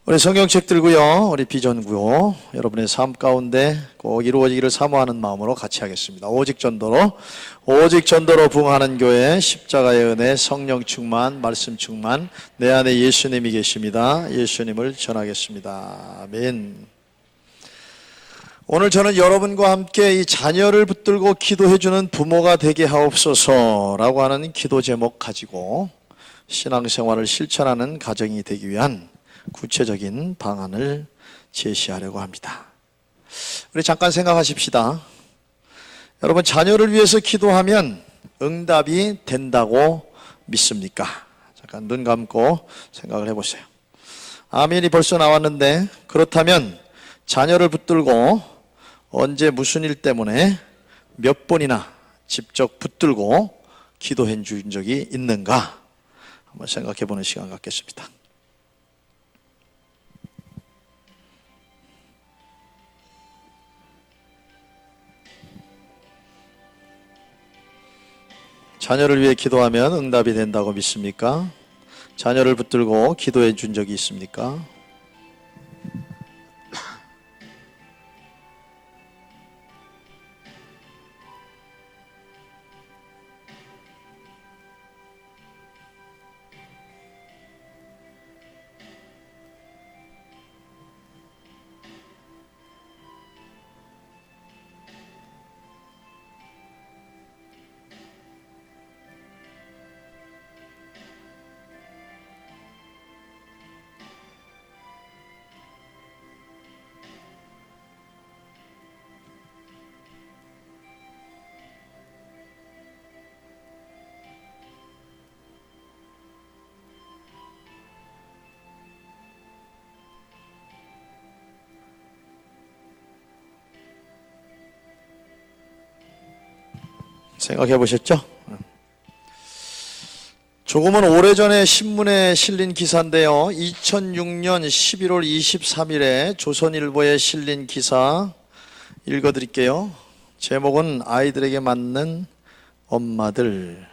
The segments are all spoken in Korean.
우리 성경책 들고요, 우리 비전구요, 여러분의 삶 가운데 꼭 이루어지기를 사모하는 마음으로 같이 하겠습니다. 오직 전도로 부흥하는 교회, 십자가의 은혜, 성령 충만, 말씀 충만, 내 안에 예수님이 계십니다. 예수님을 전하겠습니다. 아멘. 오늘 저는 여러분과 함께 이 자녀를 붙들고 기도해주는 부모가 되게 하옵소서라고 하는 기도 제목 가지고 신앙생활을 실천하는 가정이 되기 위한 구체적인 방안을 제시하려고 합니다. 우리 잠깐 생각하십시다. 여러분, 자녀를 위해서 기도하면 응답이 된다고 믿습니까? 잠깐 눈 감고 생각을 해보세요. 아멘이 벌써 나왔는데, 그렇다면 자녀를 붙들고 언제 무슨 일 때문에 몇 번이나 직접 붙들고 기도해 준 적이 있는가? 한번 생각해 보는 시간 갖겠습니다. 자녀를 위해 기도하면 응답이 된다고 믿습니까? 자녀를 붙들고 기도해 준 적이 있습니까? 생각해 보셨죠? 조금은 오래전에 신문에 실린 기사인데요, 2006년 11월 23일에 조선일보에 실린 기사 읽어드릴게요. 제목은 아이들에게 맞는 엄마들.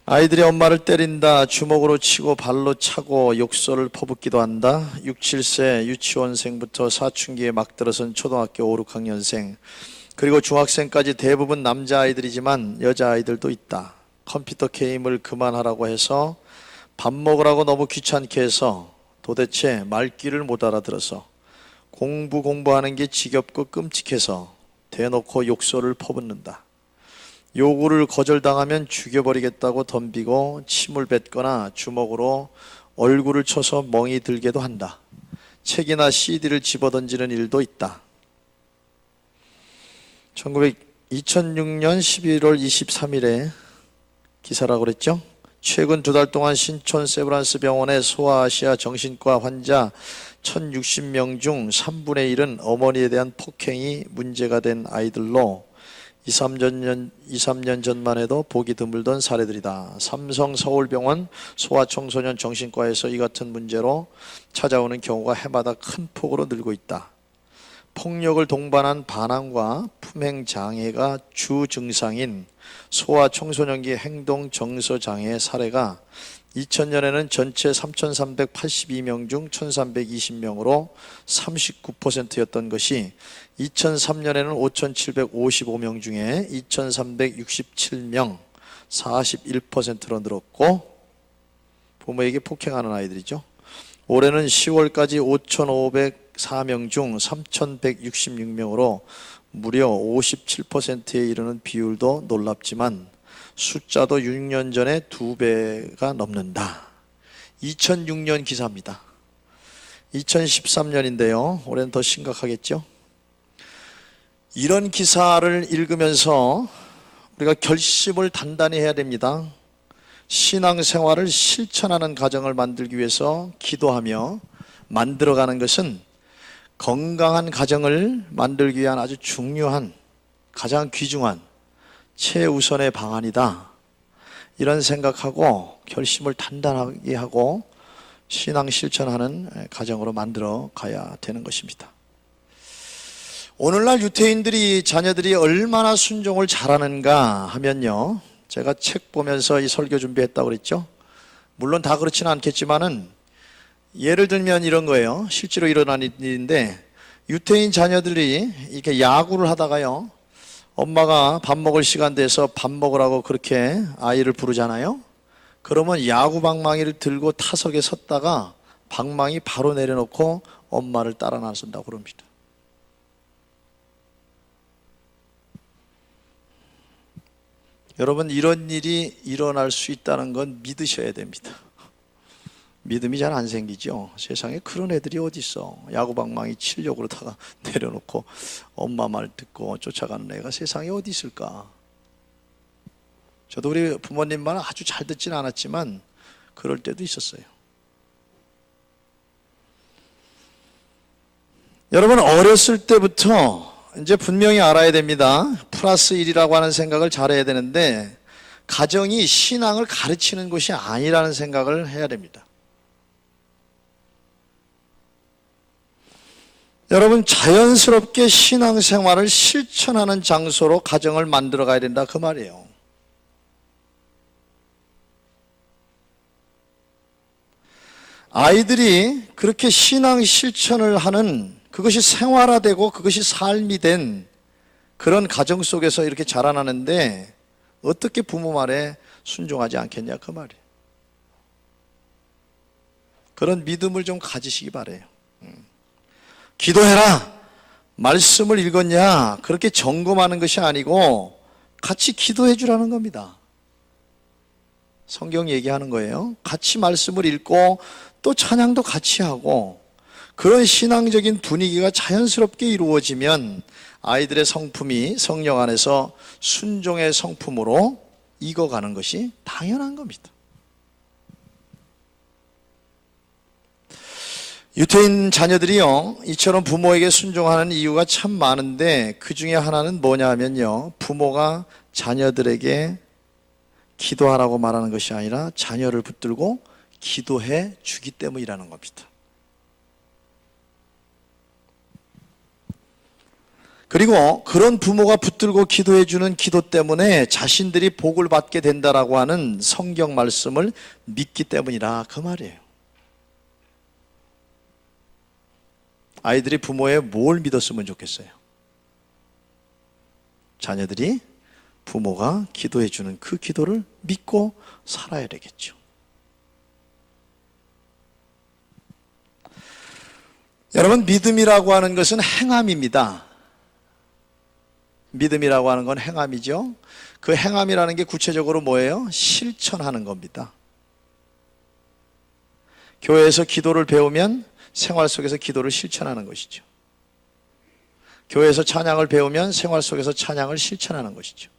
아이들이 엄마를 때린다, 주먹으로 치고 발로 차고 욕설을 퍼붓기도 한다. 6, 7세 유치원생부터 사춘기에 막 들어선 초등학교 5, 6학년생, 그리고 중학생까지 대부분 남자아이들이지만 여자아이들도 있다. 컴퓨터 게임을 그만하라고 해서, 밥 먹으라고 너무 귀찮게 해서, 도대체 말귀를 못 알아들어서, 공부하는 게 지겹고 끔찍해서 대놓고 욕설을 퍼붓는다. 요구를 거절당하면 죽여버리겠다고 덤비고 침을 뱉거나 주먹으로 얼굴을 쳐서 멍이 들게도 한다. 책이나 CD를 집어던지는 일도 있다. 2006년 11월 23일에 기사라고 그랬죠? 최근 2달 동안 신촌 세브란스 병원의 소아아시아 정신과 환자 1060명 중 3분의 1은 어머니에 대한 폭행이 문제가 된 아이들로 2, 3년 전만 해도 보기 드물던 사례들이다. 삼성 서울병원 소아청소년 정신과에서 이 같은 문제로 찾아오는 경우가 해마다 큰 폭으로 늘고 있다. 폭력을 동반한 반항과 품행 장애가 주 증상인 소아 청소년기 행동 정서 장애 사례가 2000년에는 전체 3,382명 중 1,320명으로 39%였던 것이 2003년에는 5,755명 중에 2,367명 41%로 늘었고, 부모에게 폭행하는 아이들이죠. 올해는 10월까지 5,504명 중 3,166명으로 무려 57%에 이르는 비율도 놀랍지만 숫자도 6년 전에 2배가 넘는다. 2006년 기사입니다. 2013년인데요. 올해는 더 심각하겠죠? 이런 기사를 읽으면서 우리가 결심을 단단히 해야 됩니다. 신앙생활을 실천하는 가정을 만들기 위해서 기도하며 만들어가는 것은 건강한 가정을 만들기 위한 아주 중요한, 가장 귀중한 최우선의 방안이다. 이런 생각하고 결심을 단단하게 하고 신앙 실천하는 가정으로 만들어 가야 되는 것입니다. 오늘날 유태인들이 자녀들이 얼마나 순종을 잘하는가 하면요, 제가 책 보면서 이 설교 준비했다고 그랬죠. 물론 다 그렇지는 않겠지만은 예를 들면 이런 거예요. 실제로 일어난 일인데, 유태인 자녀들이 이렇게 야구를 하다가요, 엄마가 밥 먹을 시간 돼서 밥 먹으라고 그렇게 아이를 부르잖아요. 그러면 야구 방망이를 들고 타석에 섰다가 방망이 바로 내려놓고 엄마를 따라 나선다고 그럽니다. 여러분, 이런 일이 일어날 수 있다는 건 믿으셔야 됩니다. 믿음이 잘 안 생기죠. 세상에 그런 애들이 어디 있어. 야구방망이 치려고 그러다가 내려놓고 엄마 말 듣고 쫓아가는 애가 세상에 어디 있을까. 저도 우리 부모님 말 아주 잘 듣진 않았지만 그럴 때도 있었어요. 여러분, 어렸을 때부터 이제 분명히 알아야 됩니다. 플러스 1이라고 하는 생각을 잘해야 되는데, 가정이 신앙을 가르치는 것이 아니라는 생각을 해야 됩니다. 여러분, 자연스럽게 신앙생활을 실천하는 장소로 가정을 만들어 가야 된다, 그 말이에요. 아이들이 그렇게 신앙 실천을 하는, 그것이 생활화되고 그것이 삶이 된 그런 가정 속에서 이렇게 자라나는데 어떻게 부모 말에 순종하지 않겠냐, 그 말이에요. 그런 믿음을 좀 가지시기 바래요. 기도해라, 말씀을 읽었냐, 그렇게 점검하는 것이 아니고 같이 기도해 주라는 겁니다. 성경 얘기하는 거예요. 같이 말씀을 읽고 또 찬양도 같이 하고, 그런 신앙적인 분위기가 자연스럽게 이루어지면 아이들의 성품이 성령 안에서 순종의 성품으로 익어가는 것이 당연한 겁니다. 유태인 자녀들이요, 이처럼 부모에게 순종하는 이유가 참 많은데, 그 중에 하나는 뭐냐 하면요, 부모가 자녀들에게 기도하라고 말하는 것이 아니라 자녀를 붙들고 기도해 주기 때문이라는 겁니다. 그리고 그런 부모가 붙들고 기도해 주는 기도 때문에 자신들이 복을 받게 된다라고 하는 성경 말씀을 믿기 때문이라, 그 말이에요. 아이들이 부모의 뭘 믿었으면 좋겠어요? 자녀들이 부모가 기도해 주는 그 기도를 믿고 살아야 되겠죠. 여러분, 믿음이라고 하는 것은 행함입니다. 믿음이라고 하는 건 행함이죠. 그 행함이라는 게 구체적으로 뭐예요? 실천하는 겁니다. 교회에서 기도를 배우면 생활 속에서 기도를 실천하는 것이죠. 교회에서 찬양을 배우면 생활 속에서 찬양을 실천하는 것이죠.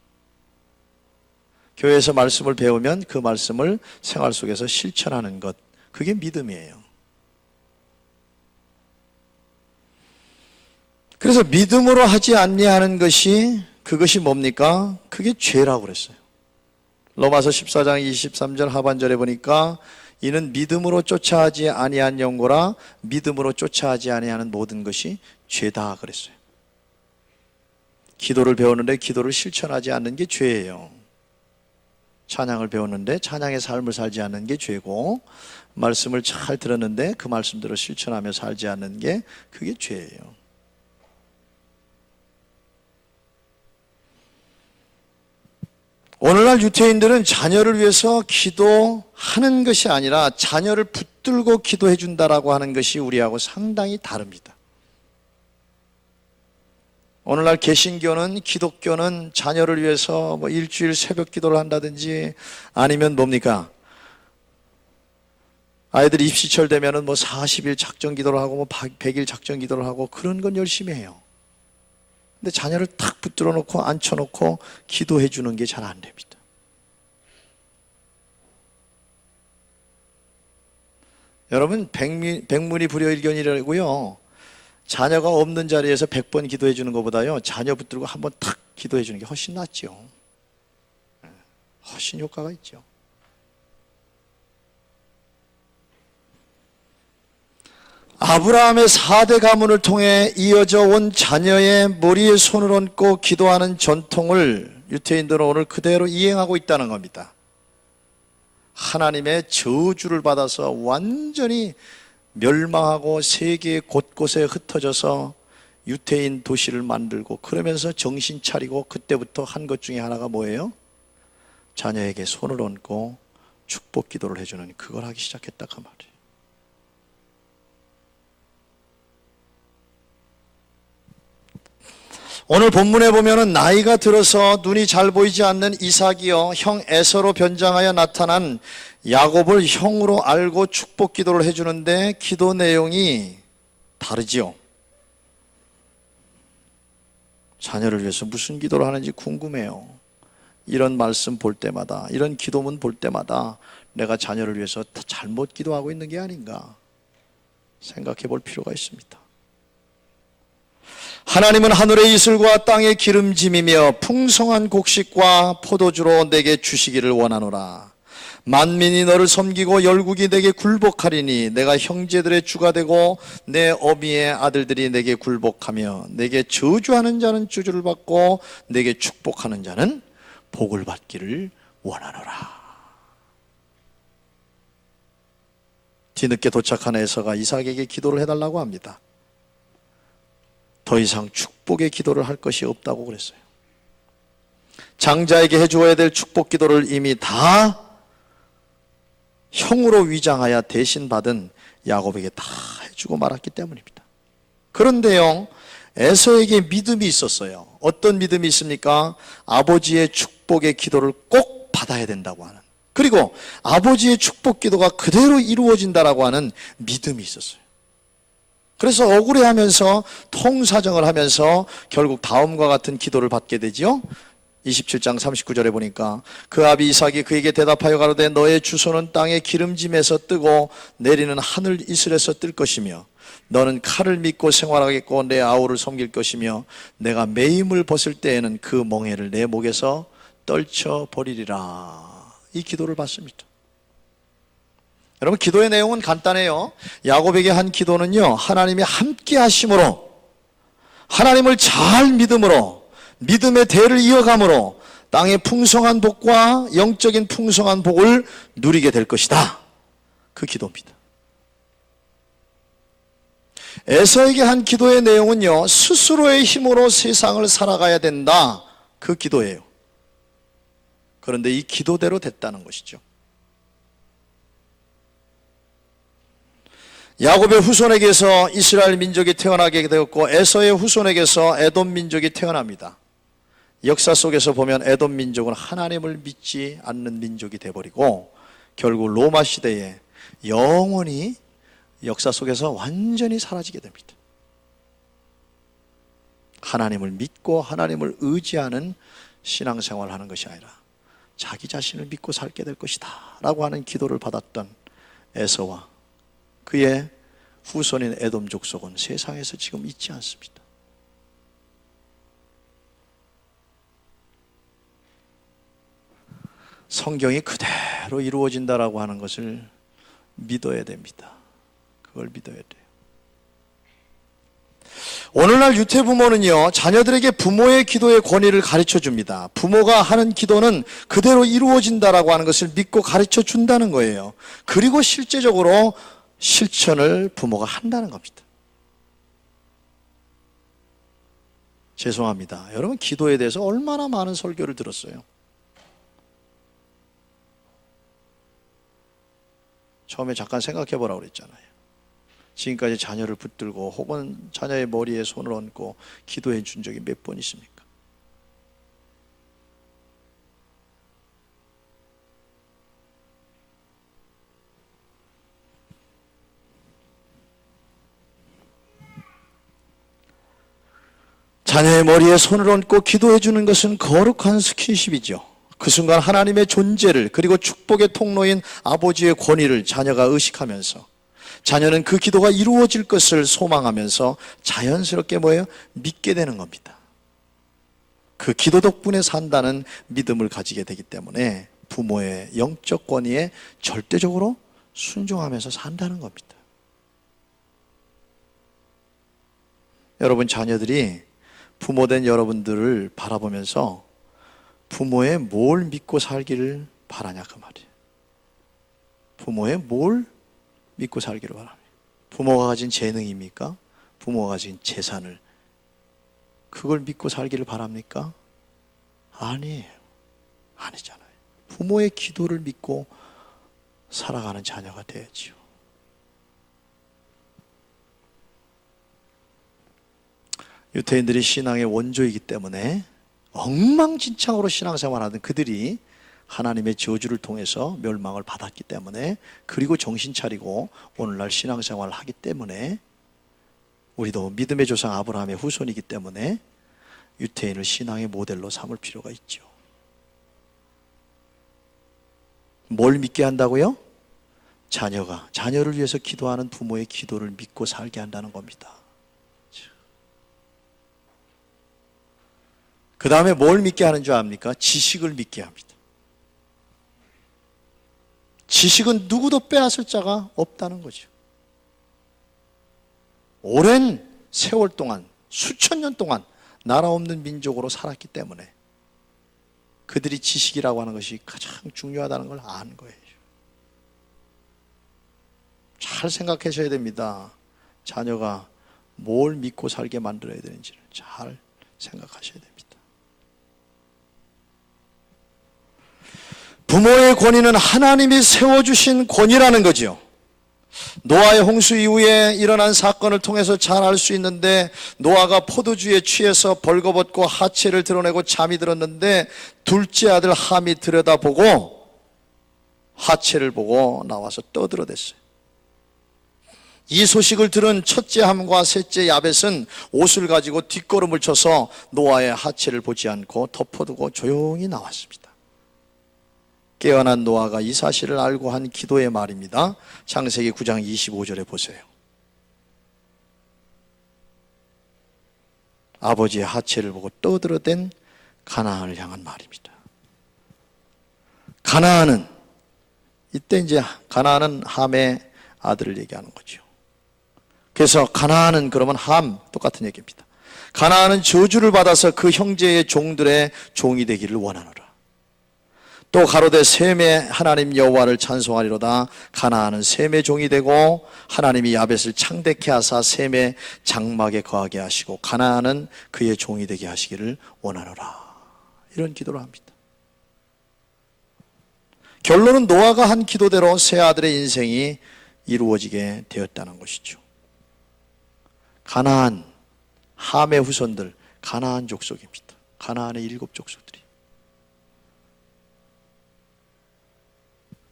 교회에서 말씀을 배우면 그 말씀을 생활 속에서 실천하는 것, 그게 믿음이에요. 그래서 믿음으로 하지 아니하는 것이, 그것이 뭡니까? 그게 죄라고 그랬어요. 로마서 14장 23절 하반절에 보니까 이는 믿음으로 쫓아하지 아니한 영고라, 믿음으로 쫓아하지 아니하는 모든 것이 죄다 그랬어요. 기도를 배우는데 기도를 실천하지 않는 게 죄예요. 찬양을 배웠는데 찬양의 삶을 살지 않는 게 죄고, 말씀을 잘 들었는데 그 말씀대로 실천하며 살지 않는 게, 그게 죄예요. 오늘날 유태인들은 자녀를 위해서 기도하는 것이 아니라 자녀를 붙들고 기도해 준다라고 하는 것이 우리하고 상당히 다릅니다. 오늘날 개신교는, 기독교는 자녀를 위해서 뭐 일주일 새벽 기도를 한다든지, 아니면 뭡니까? 아이들 입시철 되면은 뭐 40일 작전 기도를 하고 뭐 100일 작전 기도를 하고, 그런 건 열심히 해요. 근데 자녀를 탁 붙들어 놓고 앉혀놓고 기도해 주는 게 잘 안 됩니다. 여러분, 백문이 불여일견이라고요, 자녀가 없는 자리에서 100번 기도해 주는 것보다요, 자녀 붙들고 한번 탁 기도해 주는 게 훨씬 낫죠. 훨씬 효과가 있죠. 아브라함의 4대 가문을 통해 이어져 온 자녀의 머리에 손을 얹고 기도하는 전통을 유태인들은 오늘 그대로 이행하고 있다는 겁니다. 하나님의 저주를 받아서 완전히 멸망하고 세계 곳곳에 흩어져서 유태인 도시를 만들고 그러면서 정신 차리고 그때부터 한 것 중에 하나가 뭐예요? 자녀에게 손을 얹고 축복 기도를 해주는 그걸 하기 시작했다 그 말이에요. 오늘 본문에 보면은 나이가 들어서 눈이 잘 보이지 않는 이삭이요 형 에서로 변장하여 나타난 야곱을 형으로 알고 축복 기도를 해주는데 기도 내용이 다르지요. 자녀를 위해서 무슨 기도를 하는지 궁금해요. 이런 말씀 볼 때마다, 이런 기도문 볼 때마다 내가 자녀를 위해서 잘못 기도하고 있는 게 아닌가 생각해 볼 필요가 있습니다. 하나님은 하늘의 이슬과 땅의 기름짐이며 풍성한 곡식과 포도주로 내게 주시기를 원하노라. 만민이 너를 섬기고 열국이 내게 굴복하리니 내가 형제들의 주가 되고 내 어미의 아들들이 내게 굴복하며 내게 저주하는 자는 저주를 받고 내게 축복하는 자는 복을 받기를 원하노라. 뒤늦게 도착한 에서가 이삭에게 기도를 해달라고 합니다. 더 이상 축복의 기도를 할 것이 없다고 그랬어요. 장자에게 해주어야 될 축복 기도를 이미 다 형으로 위장하여 대신 받은 야곱에게 다 해주고 말았기 때문입니다. 그런데요, 에서에게 믿음이 있었어요. 어떤 믿음이 있습니까? 아버지의 축복의 기도를 꼭 받아야 된다고 하는, 그리고 아버지의 축복 기도가 그대로 이루어진다라고 하는 믿음이 있었어요. 그래서 억울해하면서 통사정을 하면서 결국 다음과 같은 기도를 받게 되지요. 27장 39절에 보니까 그 아비 이삭이 그에게 대답하여 가로되 너의 주소는 땅의 기름짐에서 뜨고 내리는 하늘 이슬에서 뜰 것이며 너는 칼을 믿고 생활하겠고 내 아우를 섬길 것이며 내가 매임을 벗을 때에는 그 멍에를 내 목에서 떨쳐버리리라. 이 기도를 받습니다. 여러분, 기도의 내용은 간단해요. 야곱에게 한 기도는요, 하나님이 함께 하심으로, 하나님을 잘 믿음으로, 믿음의 대를 이어감으로 땅의 풍성한 복과 영적인 풍성한 복을 누리게 될 것이다. 그 기도입니다. 에서에게 한 기도의 내용은요, 스스로의 힘으로 세상을 살아가야 된다. 그 기도예요. 그런데 이 기도대로 됐다는 것이죠. 야곱의 후손에게서 이스라엘 민족이 태어나게 되었고 에서의 후손에게서 에돔 민족이 태어납니다. 역사 속에서 보면 에돔 민족은 하나님을 믿지 않는 민족이 되어버리고 결국 로마 시대에 영원히 역사 속에서 완전히 사라지게 됩니다. 하나님을 믿고 하나님을 의지하는 신앙생활을 하는 것이 아니라 자기 자신을 믿고 살게 될 것이다 라고 하는 기도를 받았던 에서와 그의 후손인 에돔 족속은 세상에서 지금 있지 않습니다. 성경이 그대로 이루어진다라고 하는 것을 믿어야 됩니다. 그걸 믿어야 돼요. 오늘날 유태부모는요, 자녀들에게 부모의 기도의 권위를 가르쳐 줍니다. 부모가 하는 기도는 그대로 이루어진다라고 하는 것을 믿고 가르쳐 준다는 거예요. 그리고 실제적으로 실천을 부모가 한다는 겁니다. 죄송합니다. 여러분, 기도에 대해서 얼마나 많은 설교를 들었어요. 처음에 잠깐 생각해 보라고 그랬잖아요. 지금까지 자녀를 붙들고 혹은 자녀의 머리에 손을 얹고 기도해 준 적이 몇 번 있습니까? 자녀의 머리에 손을 얹고 기도해 주는 것은 거룩한 스킨십이죠. 그 순간 하나님의 존재를, 그리고 축복의 통로인 아버지의 권위를 자녀가 의식하면서 자녀는 그 기도가 이루어질 것을 소망하면서 자연스럽게 뭐예요? 믿게 되는 겁니다. 그 기도 덕분에 산다는 믿음을 가지게 되기 때문에 부모의 영적 권위에 절대적으로 순종하면서 산다는 겁니다. 여러분, 자녀들이 부모된 여러분들을 바라보면서 부모의 뭘 믿고 살기를 바라냐 그 말이에요. 부모의 뭘 믿고 살기를 바랍니다. 부모가 가진 재능입니까? 부모가 가진 재산을 그걸 믿고 살기를 바랍니까? 아니에요. 아니잖아요. 부모의 기도를 믿고 살아가는 자녀가 되야지요. 유태인들이 신앙의 원조이기 때문에 엉망진창으로 신앙생활하던 그들이 하나님의 저주를 통해서 멸망을 받았기 때문에, 그리고 정신 차리고 오늘날 신앙생활을 하기 때문에, 우리도 믿음의 조상 아브라함의 후손이기 때문에 유태인을 신앙의 모델로 삼을 필요가 있죠. 뭘 믿게 한다고요? 자녀를 위해서 기도하는 부모의 기도를 믿고 살게 한다는 겁니다. 그 다음에 뭘 믿게 하는 줄 압니까? 지식을 믿게 합니다. 지식은 누구도 빼앗을 자가 없다는 거죠. 오랜 세월 동안, 수천 년 동안 나라 없는 민족으로 살았기 때문에 그들이 지식이라고 하는 것이 가장 중요하다는 걸 아는 거예요. 잘 생각하셔야 됩니다. 자녀가 뭘 믿고 살게 만들어야 되는지를 잘 생각하셔야 됩니다. 부모의 권위는 하나님이 세워주신 권위라는 거죠. 노아의 홍수 이후에 일어난 사건을 통해서 잘 알 수 있는데, 노아가 포도주에 취해서 벌거벗고 하체를 드러내고 잠이 들었는데 둘째 아들 함이 들여다보고 하체를 보고 나와서 떠들어댔어요. 이 소식을 들은 첫째 함과 셋째 야벳은 옷을 가지고 뒷걸음을 쳐서 노아의 하체를 보지 않고 덮어두고 조용히 나왔습니다. 깨어난 노아가 이 사실을 알고 한 기도의 말입니다. 창세기 9장 25절에 보세요. 아버지의 하체를 보고 떠들어댄 가나안을 향한 말입니다. 가나안은, 이때 이제 가나안은 함의 아들을 얘기하는 거죠. 그래서 가나안은 그러면 함, 똑같은 얘기입니다. 가나안은 저주를 받아서 그 형제의 종들의 종이 되기를 원하노라. 또 가로되 셈의 하나님 여호와를 찬송하리로다. 가나안은 셈의 종이 되고 하나님이 야벳을 창대케 하사 셈의 장막에 거하게 하시고 가나안은 그의 종이 되게 하시기를 원하노라. 이런 기도를 합니다. 결론은 노아가 한 기도대로 세 아들의 인생이 이루어지게 되었다는 것이죠. 가나안, 함의 후손들, 가나안 족속입니다. 가나안의 7 족속들이.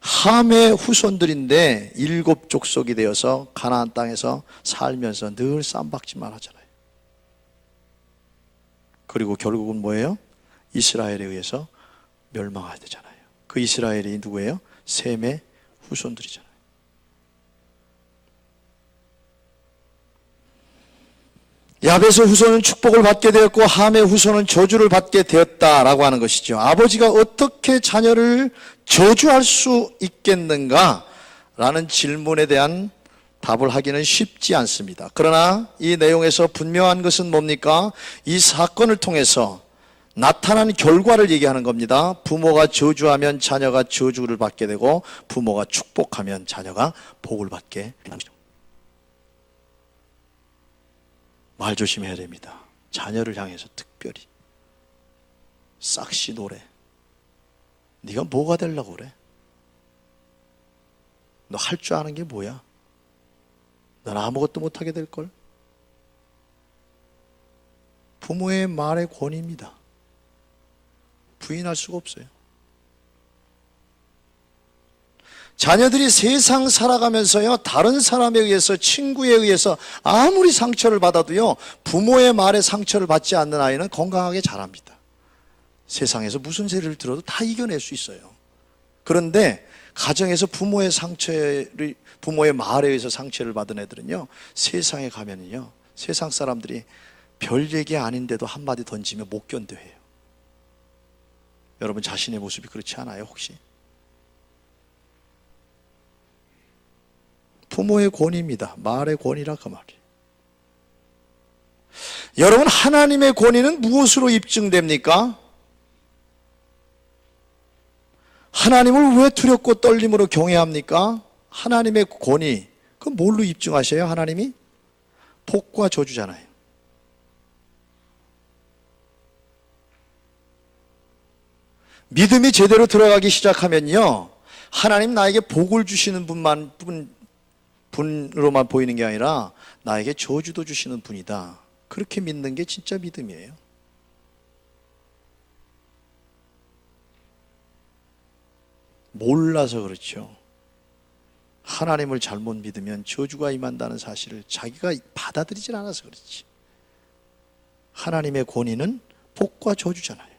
함의 후손들인데 7 족속이 되어서 가나안 땅에서 살면서 늘 쌈박질만 하잖아요. 그리고 결국은 뭐예요? 이스라엘에 의해서 멸망하게 되잖아요. 그 이스라엘이 누구예요? 셈의 후손들이잖아요. 야벳의 후손은 축복을 받게 되었고 함의 후손은 저주를 받게 되었다라고 하는 것이죠. 아버지가 어떻게 자녀를 저주할 수 있겠는가? 라는 질문에 대한 답을 하기는 쉽지 않습니다. 그러나 이 내용에서 분명한 것은 뭡니까? 이 사건을 통해서 나타난 결과를 얘기하는 겁니다. 부모가 저주하면 자녀가 저주를 받게 되고 부모가 축복하면 자녀가 복을 받게 되는 거죠. 말 조심해야 됩니다. 자녀를 향해서 특별히 싹시 노래. 네가 뭐가 되려고 그래? 너 할 줄 아는 게 뭐야? 넌 아무것도 못하게 될걸? 부모의 말의 권위입니다. 부인할 수가 없어요. 자녀들이 세상 살아가면서요, 다른 사람에 의해서, 친구에 의해서 아무리 상처를 받아도요, 부모의 말에 상처를 받지 않는 아이는 건강하게 자랍니다. 세상에서 무슨 세를 들어도 다 이겨낼 수 있어요. 그런데 가정에서 부모의 말에 의해서 상처를 받은 애들은요, 세상에 가면은요, 세상 사람들이 별 얘기 아닌데도 한마디 던지면 못 견뎌해요. 여러분 자신의 모습이 그렇지 않아요, 혹시? 부모의 권위입니다. 말의 권위라 그 말이에요. 여러분, 하나님의 권위는 무엇으로 입증됩니까? 하나님을 왜 두렵고 떨림으로 경외합니까? 하나님의 권위, 그럼 뭘로 입증하셔요? 하나님이? 복과 저주잖아요. 믿음이 제대로 들어가기 시작하면요, 하나님 나에게 복을 주시는 분으로만 보이는 게 아니라 나에게 저주도 주시는 분이다, 그렇게 믿는 게 진짜 믿음이에요. 몰라서 그렇죠. 하나님을 잘못 믿으면 저주가 임한다는 사실을 자기가 받아들이질 않아서 그렇지. 하나님의 권위는 복과 저주잖아요.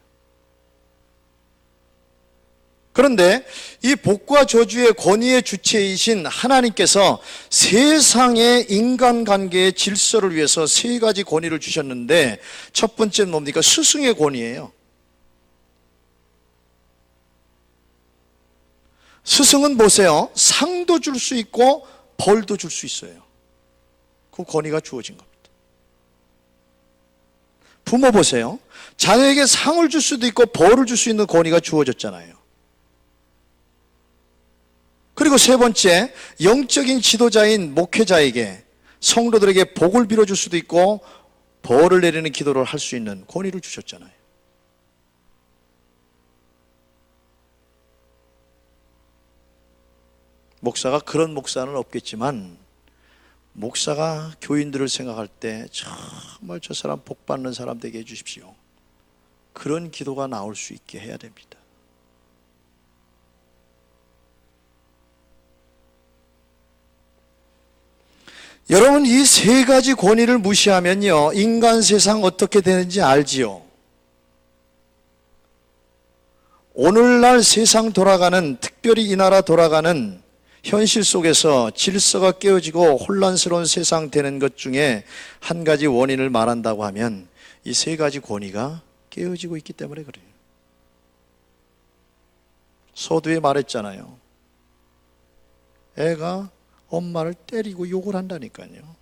그런데 이 복과 저주의 권위의 주체이신 하나님께서 세상의 인간관계의 질서를 위해서 세 가지 권위를 주셨는데, 첫 번째는 뭡니까? 스승의 권위예요. 스승은 보세요, 상도 줄 수 있고 벌도 줄 수 있어요. 그 권위가 주어진 겁니다. 부모 보세요, 자녀에게 상을 줄 수도 있고 벌을 줄 수 있는 권위가 주어졌잖아요. 그리고 세 번째, 영적인 지도자인 목회자에게, 성도들에게 복을 빌어줄 수도 있고 벌을 내리는 기도를 할 수 있는 권위를 주셨잖아요. 목사가 그런 목사는 없겠지만, 목사가 교인들을 생각할 때 정말 저 사람 복 받는 사람 되게 해주십시오, 그런 기도가 나올 수 있게 해야 됩니다. 여러분, 이 세 가지 권위를 무시하면요, 인간 세상 어떻게 되는지 알지요? 오늘날 세상 돌아가는, 특별히 이 나라 돌아가는 현실 속에서 질서가 깨어지고 혼란스러운 세상 되는 것 중에 한 가지 원인을 말한다고 하면 이 세 가지 권위가 깨어지고 있기 때문에 그래요. 서두에 말했잖아요. 애가 엄마를 때리고 욕을 한다니까요.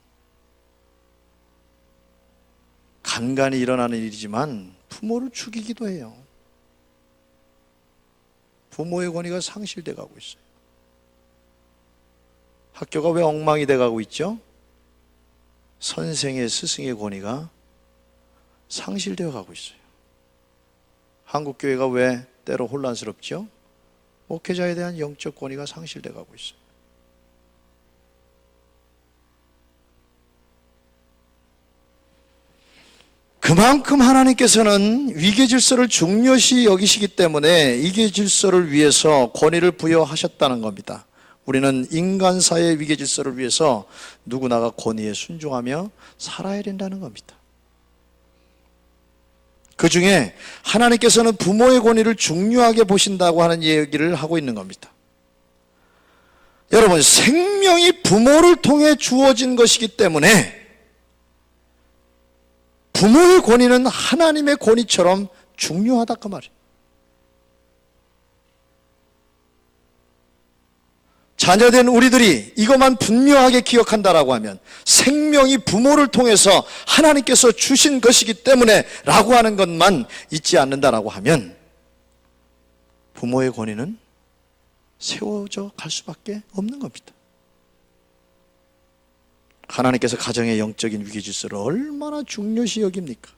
간간히 일어나는 일이지만 부모를 죽이기도 해요. 부모의 권위가 상실돼 가고 있어요. 학교가 왜 엉망이 돼 가고 있죠? 선생의, 스승의 권위가 상실되어 가고 있어요. 한국교회가 왜 때로 혼란스럽죠? 목회자에 대한 영적 권위가 상실돼 가고 있어요. 그만큼 하나님께서는 위계 질서를 중요시 여기시기 때문에 위계 질서를 위해서 권위를 부여하셨다는 겁니다. 우리는 인간사의 위계 질서를 위해서 누구나가 권위에 순종하며 살아야 된다는 겁니다. 그 중에 하나님께서는 부모의 권위를 중요하게 보신다고 하는 얘기를 하고 있는 겁니다. 여러분, 생명이 부모를 통해 주어진 것이기 때문에 부모의 권위는 하나님의 권위처럼 중요하다, 그 말이에요. 자녀된 우리들이 이것만 분명하게 기억한다라고 하면, 생명이 부모를 통해서 하나님께서 주신 것이기 때문에 라고 하는 것만 잊지 않는다라고 하면 부모의 권위는 세워져 갈 수밖에 없는 겁니다. 하나님께서 가정의 영적인 위기 질서를 얼마나 중요시 여깁니까?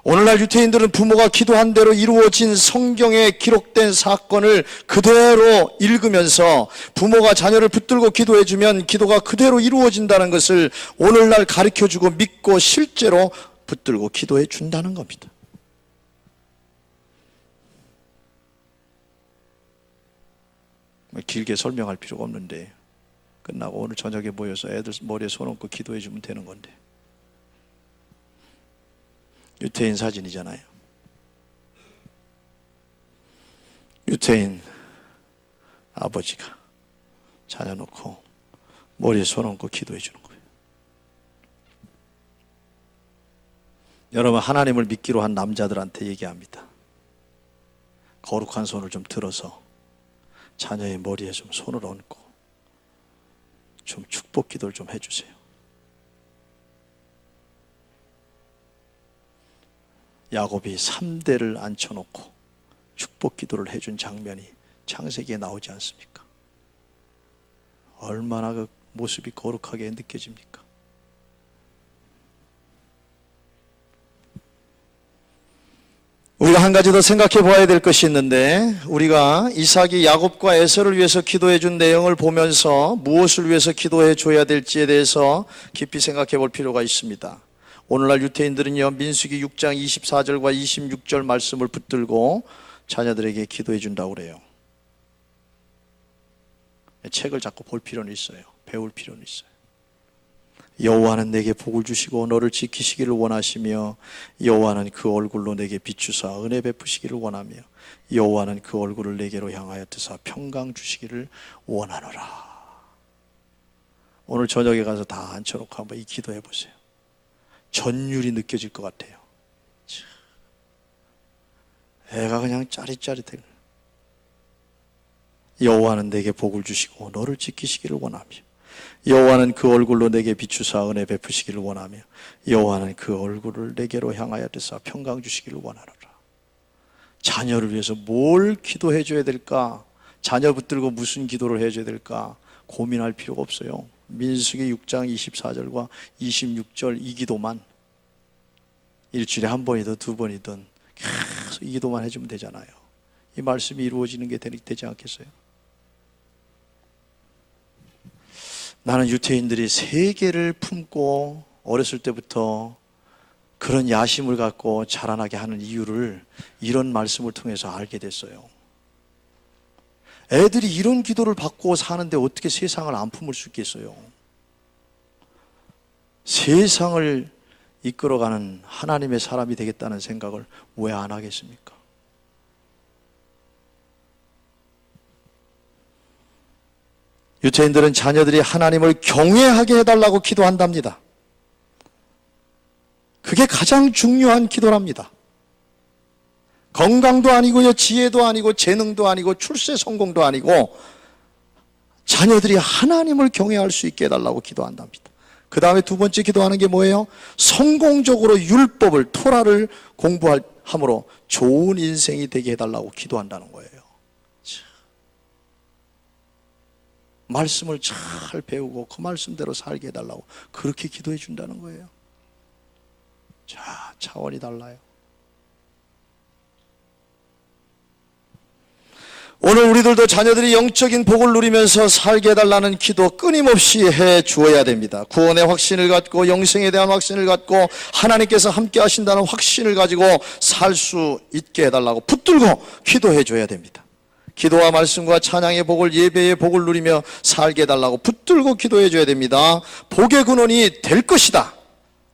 오늘날 유태인들은 부모가 기도한 대로 이루어진 성경에 기록된 사건을 그대로 읽으면서 부모가 자녀를 붙들고 기도해주면 기도가 그대로 이루어진다는 것을 오늘날 가르쳐주고 믿고 실제로 붙들고 기도해 준다는 겁니다. 길게 설명할 필요가 없는데, 끝나고 오늘 저녁에 모여서 애들 머리에 손 얹고 기도해 주면 되는 건데. 유태인 사진이잖아요. 유태인 아버지가 자녀 놓고 머리에 손 얹고 기도해 주는 거예요. 여러분, 하나님을 믿기로 한 남자들한테 얘기합니다. 거룩한 손을 좀 들어서 자녀의 머리에 좀 손을 얹고 좀 축복 기도를 좀 해주세요. 야곱이 3대를 앉혀놓고 축복 기도를 해준 장면이 창세기에 나오지 않습니까? 얼마나 그 모습이 거룩하게 느껴집니까? 우리가 한 가지 더 생각해 보아야 될 것이 있는데, 우리가 이삭이 야곱과 에서를 위해서 기도해 준 내용을 보면서 무엇을 위해서 기도해 줘야 될지에 대해서 깊이 생각해 볼 필요가 있습니다. 오늘날 유태인들은요, 민수기 6장 24절과 26절 말씀을 붙들고 자녀들에게 기도해 준다고 그래요. 책을 자꾸 볼 필요는 있어요. 배울 필요는 있어요. 여호와는 내게 복을 주시고 너를 지키시기를 원하시며, 여호와는 그 얼굴로 내게 비추사 은혜 베푸시기를 원하며, 여호와는 그 얼굴을 내게로 향하여 뜨사 평강 주시기를 원하노라. 오늘 저녁에 가서 다 앉혀놓고 한번 이 기도해 보세요. 전율이 느껴질 것 같아요. 애가 그냥 짜릿짜릿해. 여호와는 내게 복을 주시고 너를 지키시기를 원하며, 여호와는 그 얼굴로 내게 비추사 은혜 베푸시기를 원하며, 여호와는 그 얼굴을 내게로 향하여 드사 평강 주시기를 원하노라. 자녀를 위해서 뭘 기도해 줘야 될까? 자녀 붙들고 무슨 기도를 해줘야 될까? 고민할 필요가 없어요. 민수기 6장 24절과 26절 이 기도만 일주일에 한 번이든 두 번이든 계속 이 기도만 해주면 되잖아요. 이 말씀이 이루어지는 게 되지 않겠어요? 나는 유태인들이 세계를 품고 어렸을 때부터 그런 야심을 갖고 자라나게 하는 이유를 이런 말씀을 통해서 알게 됐어요. 애들이 이런 기도를 받고 사는데 어떻게 세상을 안 품을 수 있겠어요? 세상을 이끌어가는 하나님의 사람이 되겠다는 생각을 왜 안 하겠습니까? 유태인들은 자녀들이 하나님을 경외하게 해달라고 기도한답니다. 그게 가장 중요한 기도랍니다. 건강도 아니고요, 지혜도 아니고, 재능도 아니고, 출세 성공도 아니고, 자녀들이 하나님을 경외할 수 있게 해달라고 기도한답니다. 그 다음에 두 번째 기도하는 게 뭐예요? 성공적으로 율법을, 토라를 공부함으로 좋은 인생이 되게 해달라고 기도한다는 거예요. 말씀을 잘 배우고 그 말씀대로 살게 해달라고 그렇게 기도해 준다는 거예요. 자, 차원이 달라요. 오늘 우리들도 자녀들이 영적인 복을 누리면서 살게 해달라는 기도 끊임없이 해 주어야 됩니다. 구원의 확신을 갖고, 영생에 대한 확신을 갖고, 하나님께서 함께 하신다는 확신을 가지고 살 수 있게 해달라고 붙들고 기도해 줘야 됩니다. 기도와 말씀과 찬양의 복을, 예배의 복을 누리며 살게 해달라고 붙들고 기도해 줘야 됩니다. 복의 근원이 될 것이다.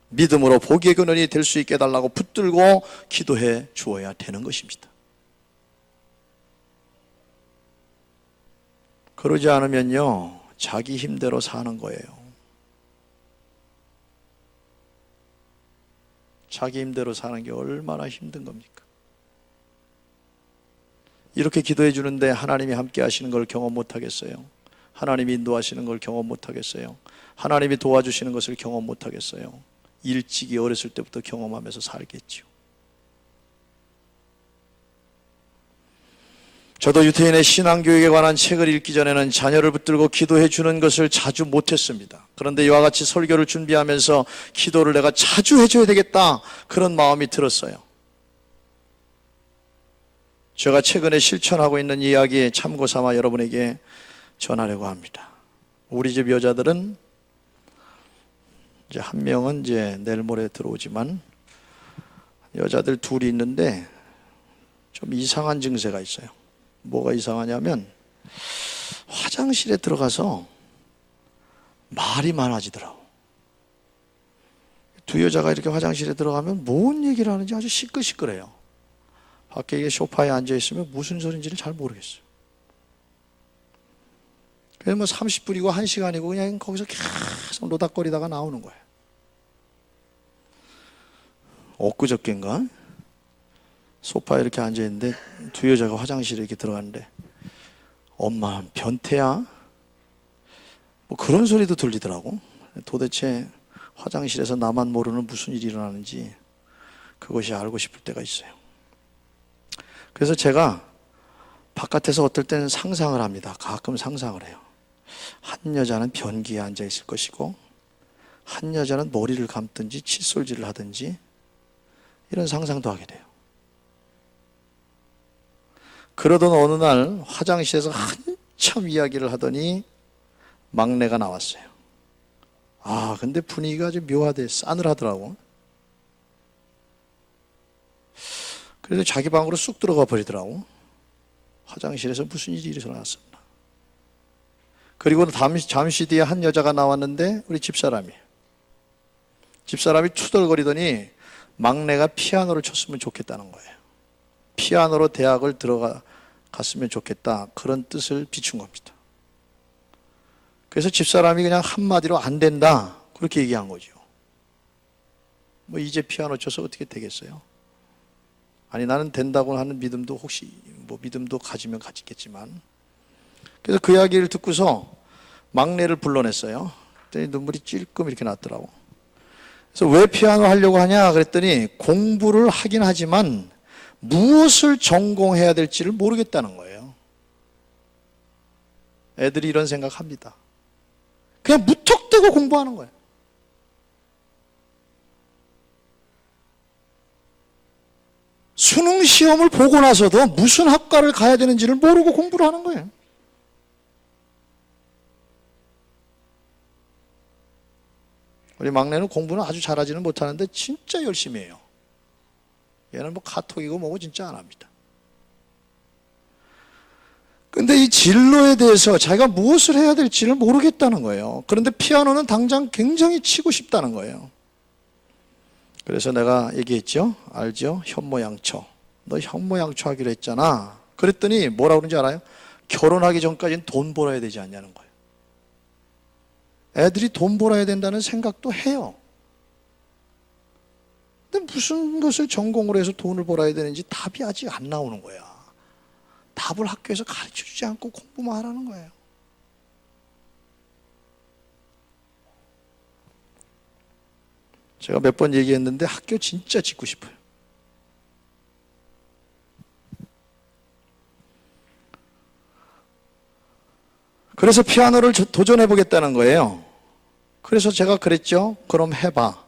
믿음으로 복의 근원이 될 수 있게 해달라고 붙들고 기도해 주어야 되는 것입니다. 그러지 않으면요, 자기 힘대로 사는 거예요. 자기 힘대로 사는 게 얼마나 힘든 겁니까? 이렇게 기도해 주는데 하나님이 함께 하시는 걸 경험 못 하겠어요? 하나님이 인도하시는 걸 경험 못 하겠어요? 하나님이 도와주시는 것을 경험 못 하겠어요? 일찍이 어렸을 때부터 경험하면서 살겠죠. 저도 유태인의 신앙교육에 관한 책을 읽기 전에는 자녀를 붙들고 기도해 주는 것을 자주 못했습니다. 그런데 이와 같이 설교를 준비하면서 기도를 내가 자주 해줘야 되겠다, 그런 마음이 들었어요. 제가 최근에 실천하고 있는 이야기 참고 삼아 여러분에게 전하려고 합니다. 우리 집 여자들은 이제 한 명은 이제 내일 모레 들어오지만, 여자들 둘이 있는데 좀 이상한 증세가 있어요. 뭐가 이상하냐면 화장실에 들어가서 말이 많아지더라고. 두 여자가 이렇게 화장실에 들어가면 뭔 얘기를 하는지 아주 시끌시끌해요. 밖에 소파에 앉아있으면 무슨 소린지를 잘 모르겠어요. 그래서 뭐 30분이고 1시간이고 그냥 거기서 계속 노닥거리다가 나오는 거예요. 엊그저께인가 소파에 이렇게 앉아있는데 두 여자가 화장실에 이렇게 들어갔는데, 엄마 변태야? 뭐 그런 소리도 들리더라고. 도대체 화장실에서 나만 모르는 무슨 일이 일어나는지 그것이 알고 싶을 때가 있어요. 그래서 제가 바깥에서 어떨 때는 상상을 합니다. 가끔 상상을 해요. 한 여자는 변기에 앉아 있을 것이고 한 여자는 머리를 감든지 칫솔질을 하든지 이런 상상도 하게 돼요. 그러던 어느 날 화장실에서 한참 이야기를 하더니 막내가 나왔어요. 근데 분위기가 아주 묘하대, 싸늘하더라고. 그래서 자기 방으로 쑥 들어가 버리더라고. 화장실에서 무슨 일이 일어났었나. 그리고 잠시 뒤에 한 여자가 나왔는데 우리 집사람이에요. 집사람이 투덜거리더니 막내가 피아노를 쳤으면 좋겠다는 거예요. 피아노로 대학을 들어갔으면 좋겠다, 그런 뜻을 비춘 겁니다. 그래서 집사람이 그냥 한마디로 안 된다 그렇게 얘기한 거죠. 뭐 이제 피아노 쳐서 어떻게 되겠어요? 아니, 나는 된다고 하는 믿음도 혹시 믿음도 가지면 가지겠지만. 그래서 그 이야기를 듣고서 막내를 불러냈어요. 그랬더니 눈물이 찔끔 이렇게 났더라고. 그래서 왜 피아노 하려고 하냐 그랬더니 공부를 하긴 하지만 무엇을 전공해야 될지를 모르겠다는 거예요. 애들이 이런 생각합니다. 그냥 무턱대고 공부하는 거예요. 수능 시험을 보고 나서도 무슨 학과를 가야 되는지를 모르고 공부를 하는 거예요. 우리 막내는 공부는 아주 잘하지는 못하는데 진짜 열심히 해요. 얘는 뭐 카톡이고 뭐고 진짜 안 합니다. 근데 이 진로에 대해서 자기가 무엇을 해야 될지를 모르겠다는 거예요. 그런데 피아노는 당장 굉장히 치고 싶다는 거예요. 그래서 내가 얘기했죠. 알죠? 현모양처. 너 현모양처 하기로 했잖아. 그랬더니 뭐라고 그러는지 알아요? 결혼하기 전까지는 돈 벌어야 되지 않냐는 거예요. 애들이 돈 벌어야 된다는 생각도 해요. 근데 무슨 것을 전공으로 해서 돈을 벌어야 되는지 답이 아직 안 나오는 거야. 답을 학교에서 가르쳐주지 않고 공부만 하라는 거예요. 제가 몇 번 얘기했는데 학교 진짜 짓고 싶어요. 그래서 피아노를 도전해 보겠다는 거예요. 그래서 제가 그랬죠. 그럼 해봐.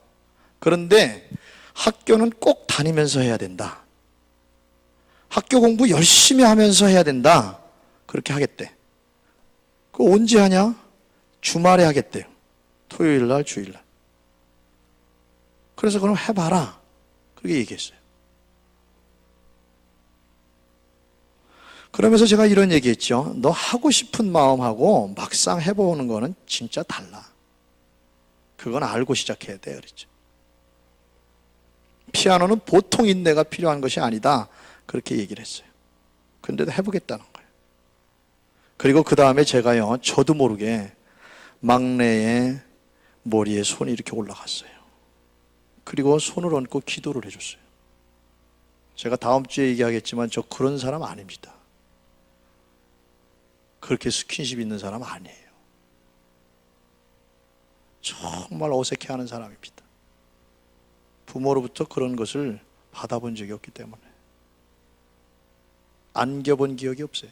그런데 학교는 꼭 다니면서 해야 된다. 학교 공부 열심히 하면서 해야 된다. 그렇게 하겠대. 그거 언제 하냐? 주말에 하겠대요. 토요일 날, 주일 날. 그래서 그럼 해봐라. 그렇게 얘기했어요. 그러면서 제가 이런 얘기했죠. 너 하고 싶은 마음하고 막상 해보는 거는 진짜 달라. 그건 알고 시작해야 돼. 그랬죠. 피아노는 보통 인내가 필요한 것이 아니다. 그렇게 얘기를 했어요. 근데도 해보겠다는 거예요. 그리고 그 다음에 제가요, 저도 모르게 막내의 머리에 손이 이렇게 올라갔어요. 그리고 손을 얹고 기도를 해줬어요. 제가 다음 주에 얘기하겠지만 저 그런 사람 아닙니다. 그렇게 스킨십 있는 사람 아니에요. 정말 어색해하는 사람입니다. 부모로부터 그런 것을 받아본 적이 없기 때문에 안겨본 기억이 없어요.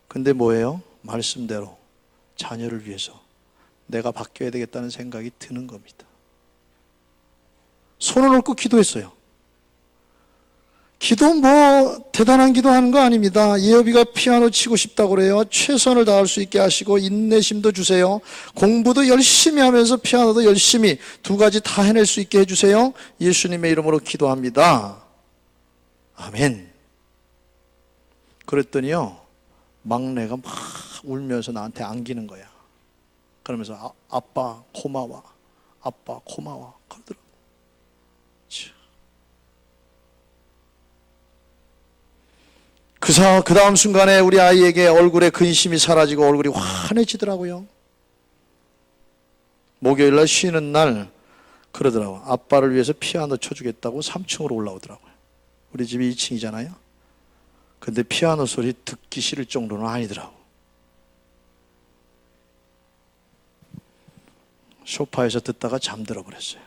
근데 뭐예요? 말씀대로 자녀를 위해서 내가 바뀌어야 되겠다는 생각이 드는 겁니다. 손을 얹고 기도했어요. 기도 대단한 기도하는 거 아닙니다. 예업이가 피아노 치고 싶다고 그래요. 최선을 다할 수 있게 하시고 인내심도 주세요. 공부도 열심히 하면서 피아노도 열심히 두 가지 다 해낼 수 있게 해주세요. 예수님의 이름으로 기도합니다. 아멘. 그랬더니요, 막내가 막 울면서 나한테 안기는 거야. 그러면서 아빠 고마워, 아빠 고마워 그러더라고. 그 다음 순간에 우리 아이에게 얼굴에 근심이 사라지고 얼굴이 환해지더라고요. 목요일 날 쉬는 날 그러더라고요. 아빠를 위해서 피아노 쳐주겠다고 3층으로 올라오더라고요. 우리 집이 2층이잖아요. 근데 피아노 소리 듣기 싫을 정도는 아니더라고. 소파에서 듣다가 잠들어 버렸어요.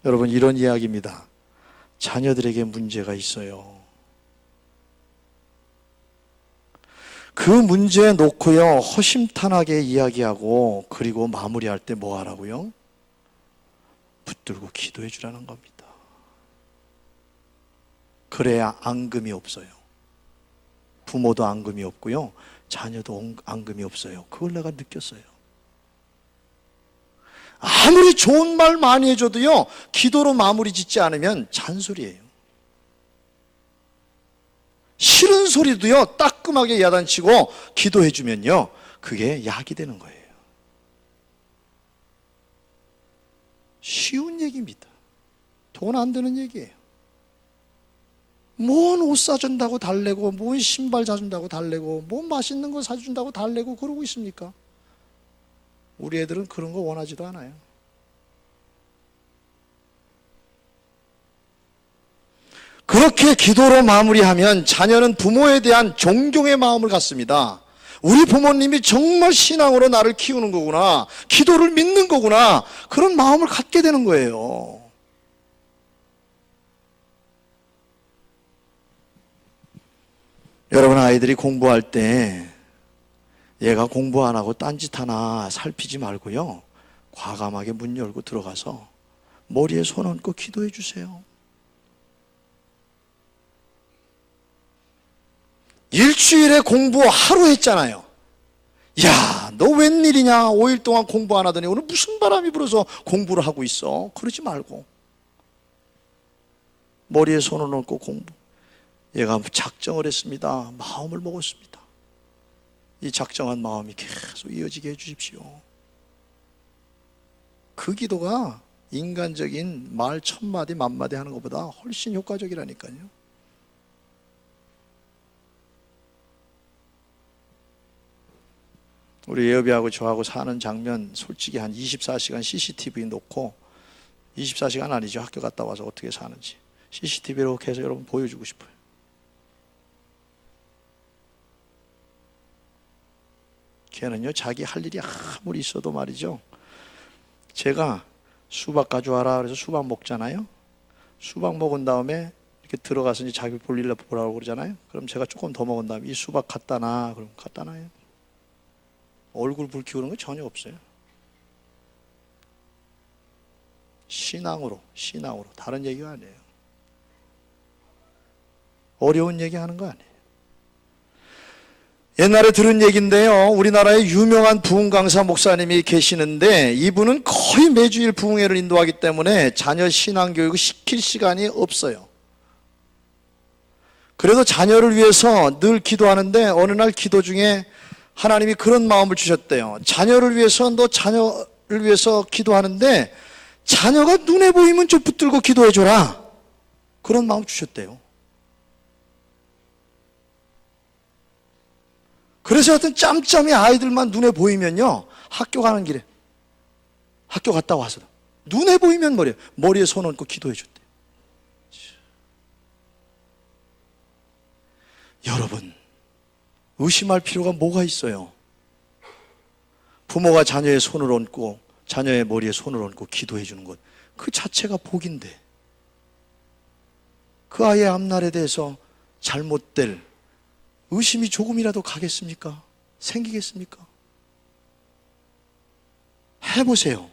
여러분, 이런 이야기입니다. 자녀들에게 문제가 있어요. 그 문제 놓고요, 허심탄회하게 이야기하고, 그리고 마무리할 때 뭐 하라고요? 붙들고 기도해 주라는 겁니다. 그래야 앙금이 없어요. 부모도 앙금이 없고요, 자녀도 앙금이 없어요. 그걸 내가 느꼈어요. 아무리 좋은 말 많이 해줘도요, 기도로 마무리 짓지 않으면 잔소리예요. 싫은 소리도요, 따끔하게 야단치고 기도해주면요, 그게 약이 되는 거예요. 쉬운 얘기입니다. 돈 안 드는 얘기예요. 뭔 옷 사준다고 달래고, 뭔 신발 사준다고 달래고, 뭔 맛있는 거 사준다고 달래고 그러고 있습니까? 우리 애들은 그런 거 원하지도 않아요. 그렇게 기도로 마무리하면 자녀는 부모에 대한 존경의 마음을 갖습니다. 우리 부모님이 정말 신앙으로 나를 키우는 거구나, 기도를 믿는 거구나, 그런 마음을 갖게 되는 거예요. 여러분, 아이들이 공부할 때 얘가 공부 안 하고 딴짓 하나 살피지 말고요, 과감하게 문 열고 들어가서 머리에 손 얹고 기도해 주세요. 일주일에 공부 하루 했잖아요. 야, 너 웬일이냐, 5일 동안 공부 안 하더니 오늘 무슨 바람이 불어서 공부를 하고 있어. 그러지 말고 머리에 손을 얹고 공부. 얘가 작정을 했습니다. 마음을 먹었습니다. 이 작정한 마음이 계속 이어지게 해주십시오. 그 기도가 인간적인 말 1000마디 만마디 하는 것보다 훨씬 효과적이라니까요. 우리 예업이하고 저하고 사는 장면, 솔직히 한 24시간 CCTV 놓고, 24시간 아니죠, 학교 갔다 와서 어떻게 사는지 CCTV로 계속 여러분 보여주고 싶어요. 걔는요, 자기 할 일이 아무리 있어도 말이죠, 제가 수박 가져와라 그래서 수박 먹잖아요. 수박 먹은 다음에 이렇게 들어가서 이제 자기 볼 일 보라고 그러잖아요. 그럼 제가 조금 더 먹은 다음에 이 수박 갖다 놔, 그럼 갖다 놔요. 얼굴 붉히우는 거 전혀 없어요. 신앙으로 다른 얘기가 아니에요. 어려운 얘기 하는 거 아니에요. 옛날에 들은 얘기인데요, 우리나라에 유명한 부흥 강사 목사님이 계시는데, 이분은 거의 매주일 부흥회를 인도하기 때문에 자녀 신앙 교육을 시킬 시간이 없어요. 그래도 자녀를 위해서 늘 기도하는데, 어느 날 기도 중에 하나님이 그런 마음을 주셨대요. 자녀를 위해서, 너 자녀를 위해서 기도하는데 자녀가 눈에 보이면 좀 붙들고 기도해줘라, 그런 마음 주셨대요. 그래서 하여튼 짬짬이 아이들만 눈에 보이면요, 학교 가는 길에, 학교 갔다 와서 눈에 보이면 머리에 손 얹고 기도해줬대요. 여러분, 의심할 필요가 뭐가 있어요? 부모가 자녀의 손을 얹고, 자녀의 머리에 손을 얹고 기도해 주는 것, 그 자체가 복인데, 그 아이의 앞날에 대해서 잘못될 의심이 조금이라도 가겠습니까? 생기겠습니까? 해보세요.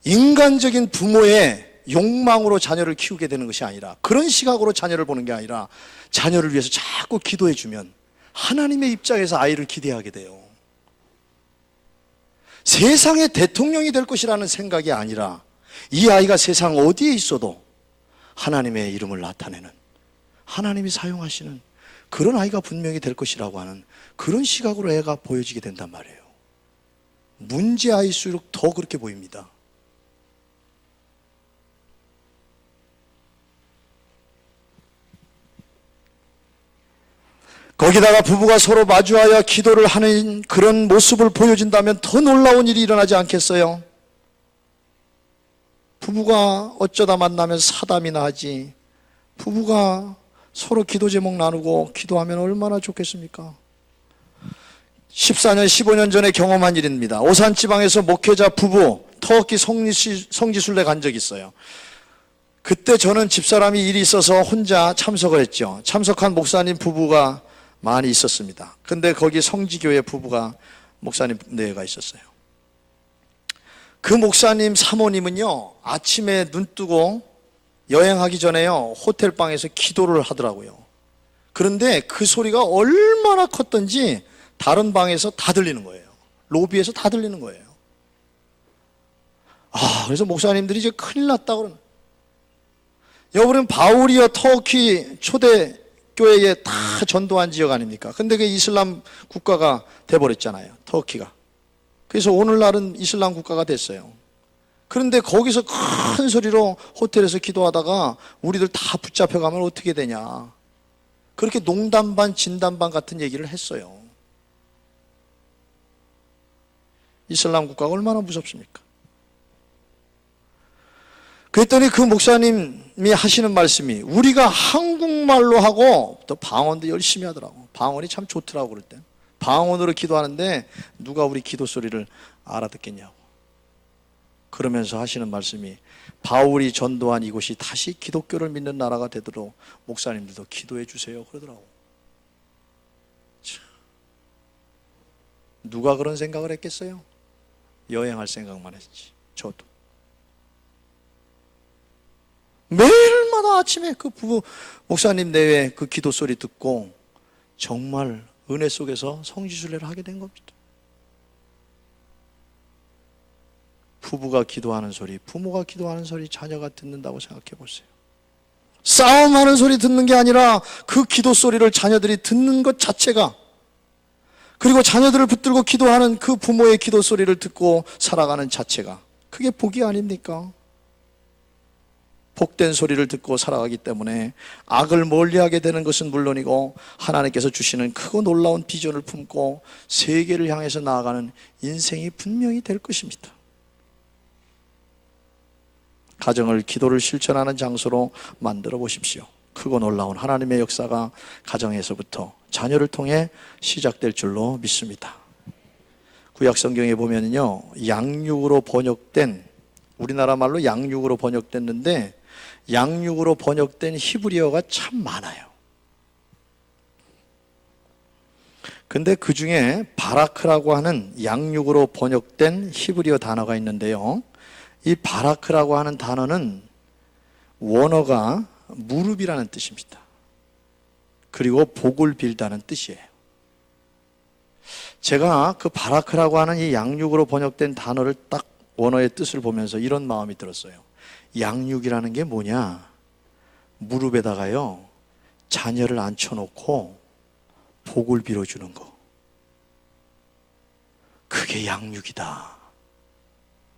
인간적인 부모의 욕망으로 자녀를 키우게 되는 것이 아니라, 그런 시각으로 자녀를 보는 게 아니라, 자녀를 위해서 자꾸 기도해 주면 하나님의 입장에서 아이를 기대하게 돼요. 세상의 대통령이 될 것이라는 생각이 아니라, 이 아이가 세상 어디에 있어도 하나님의 이름을 나타내는, 하나님이 사용하시는 그런 아이가 분명히 될 것이라고 하는 그런 시각으로 애가 보여지게 된단 말이에요. 문제 아이일수록 더 그렇게 보입니다. 거기다가 부부가 서로 마주하여 기도를 하는 그런 모습을 보여준다면 더 놀라운 일이 일어나지 않겠어요? 부부가 어쩌다 만나면 사담이나 하지, 부부가 서로 기도 제목 나누고 기도하면 얼마나 좋겠습니까? 14년, 15년 전에 경험한 일입니다. 오산지방에서 목회자 부부 터키 성지순례 간 적이 있어요. 그때 저는 집사람이 일이 있어서 혼자 참석을 했죠. 참석한 목사님 부부가 많이 있었습니다. 근데 거기 성지교회 부부가 목사님 내외가 있었어요. 그 목사님 사모님은요, 아침에 눈 뜨고 여행하기 전에요, 호텔방에서 기도를 하더라고요. 그런데 그 소리가 얼마나 컸던지 다른 방에서 다 들리는 거예요. 로비에서 다 들리는 거예요. 그래서 목사님들이 이제 큰일 났다 그러는. 여러분, 바울이여 터키 초대 교회에 다 전도한 지역 아닙니까? 근데 그 이슬람 국가가 돼버렸잖아요, 터키가. 그래서 오늘날은 이슬람 국가가 됐어요. 그런데 거기서 큰 소리로 호텔에서 기도하다가 우리들 다 붙잡혀가면 어떻게 되냐, 그렇게 농담 반 진담 반 같은 얘기를 했어요. 이슬람 국가가 얼마나 무섭습니까? 그랬더니 그 목사님이 하시는 말씀이, 우리가 한국말로 하고 또 방언도 열심히 하더라고. 방언이 참 좋더라고. 그럴 때 방언으로 기도하는데 누가 우리 기도 소리를 알아듣겠냐고. 그러면서 하시는 말씀이, 바울이 전도한 이곳이 다시 기독교를 믿는 나라가 되도록 목사님들도 기도해 주세요 그러더라고. 누가 그런 생각을 했겠어요? 여행할 생각만 했지. 저도 매일마다 아침에 그 부부 목사님 내외 그 기도 소리 듣고 정말 은혜 속에서 성지순례를 하게 된 겁니다. 부부가 기도하는 소리, 부모가 기도하는 소리 자녀가 듣는다고 생각해 보세요. 싸움하는 소리 듣는 게 아니라 그 기도 소리를 자녀들이 듣는 것 자체가, 그리고 자녀들을 붙들고 기도하는 그 부모의 기도 소리를 듣고 살아가는 자체가, 그게 복이 아닙니까? 복된 소리를 듣고 살아가기 때문에 악을 멀리하게 되는 것은 물론이고, 하나님께서 주시는 크고 놀라운 비전을 품고 세계를 향해서 나아가는 인생이 분명히 될 것입니다. 가정을 기도를 실천하는 장소로 만들어 보십시오. 크고 놀라운 하나님의 역사가 가정에서부터 자녀를 통해 시작될 줄로 믿습니다. 구약 성경에 보면요, 양육으로 번역된, 우리나라 말로 양육으로 번역됐는데 양육으로 번역된 히브리어가 참 많아요. 근데 그 중에 바라크라고 하는 양육으로 번역된 히브리어 단어가 있는데요, 이 바라크라고 하는 단어는 원어가 무릎이라는 뜻입니다. 그리고 복을 빌다는 뜻이에요. 제가 그 바라크라고 하는 이 양육으로 번역된 단어를 딱 원어의 뜻을 보면서 이런 마음이 들었어요. 양육이라는 게 뭐냐? 무릎에다가요, 자녀를 앉혀놓고 복을 빌어주는 거. 그게 양육이다.